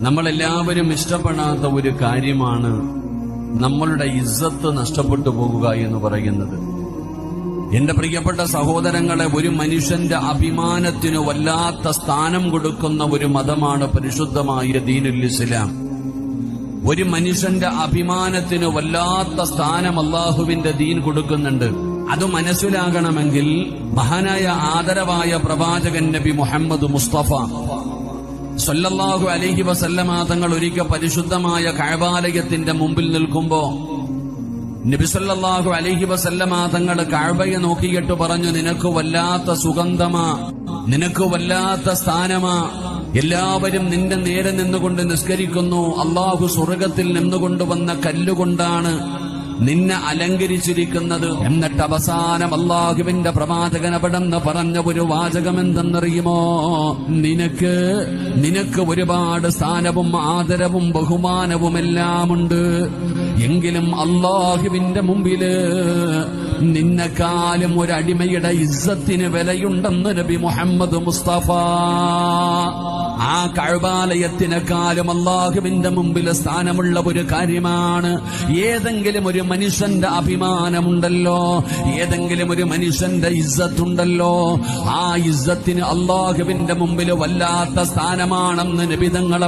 നമ്മളെല്ലാവരും ഇഷ്ടപ്പെടാത്ത ഒരു കാര്യമാണ് നമ്മളുടെ ഇസ്സത്ത് നഷ്ടപ്പെട്ടു പോകുക എന്ന് പറയുന്നത്. എന്റെ പ്രിയപ്പെട്ട സഹോദരങ്ങളെ, ഒരു മനുഷ്യന്റെ അഭിമാനത്തിനു വല്ലാത്ത സ്ഥാനം കൊടുക്കുന്ന ഒരു മതമാണ് പരിശുദ്ധമായ ദീനുൽ ഇസ്ലാം. ഒരു മനുഷ്യന്റെ അഭിമാനത്തിനു വല്ലാത്ത സ്ഥാനം അല്ലാഹുവിന്റെ ദീൻ കൊടുക്കുന്നുണ്ട്. അത് മനസ്സിലാകണമെങ്കിൽ മഹാനായ ആദരവായ പ്രവാചകൻ നബി മുഹമ്മദ് മുസ്തഫ സല്ലല്ലാഹു അലൈഹി വസല്ലമ തങ്ങൾ ഒരിക്കൽ പരിശുദ്ധമായ കഅബാലയത്തിന്റെ മുമ്പിൽ നിൽക്കുമ്പോ നബി സല്ലല്ലാഹു അലൈഹി വസല്ലമ തങ്ങൾ കഅബയെ നോക്കിയിട്ട് പറഞ്ഞു, നിനക്ക് വല്ലാത്ത സുഗന്ധമാ, നിനക്ക് വല്ലാത്ത സ്ഥാനമാ. എല്ലാവരും നിന്റെ നേരെ നിന്നുകൊണ്ട് നിസ്കരിക്കുന്നു. അല്ലാഹു സ്വർഗത്തിൽ നിന്നുകൊണ്ടുവന്ന കല്ലുകൊണ്ടാണ് നിന്നെ അലങ്കരിച്ചിരിക്കുന്നത്. എന്നിട്ട് അവസാനം അല്ലാഹുവിന്റെ പ്രവാചകൻ അവിടെന്ന് പറഞ്ഞ ഒരു വാചകം എന്തെന്നറിയുമോ? നിനക്ക് ഒരുപാട് സ്ഥാനവും ആദരവും ബഹുമാനവുമെല്ലാമുണ്ട്. എങ്കിലും അല്ലാഹുവിന്റെ മുമ്പില് നിന്നെക്കാളും ഒരു അടിമയുടെ ഇസ്സത്തിന് വിലയുണ്ടെന്ന് നബി മുഹമ്മദ് മുസ്തഫ. ആ കഅബാലയത്തിനെക്കാളും അല്ലാഹുവിന്റെ മുമ്പിൽ സ്ഥാനമുള്ള ഒരു കാര്യമാണ്. ഏതെങ്കിലും ഒരു മനുഷ്യന്റെ അഭിമാനമുണ്ടല്ലോ, ഏതെങ്കിലും ഒരു മനുഷ്യന്റെ ഇസ്സത്തുണ്ടല്ലോ, ആ ഇസ്സത്തിന് അല്ലാഹുവിന്റെ മുമ്പിൽ വല്ലാത്ത സ്ഥാനമാണെന്ന് നബി തങ്ങൾ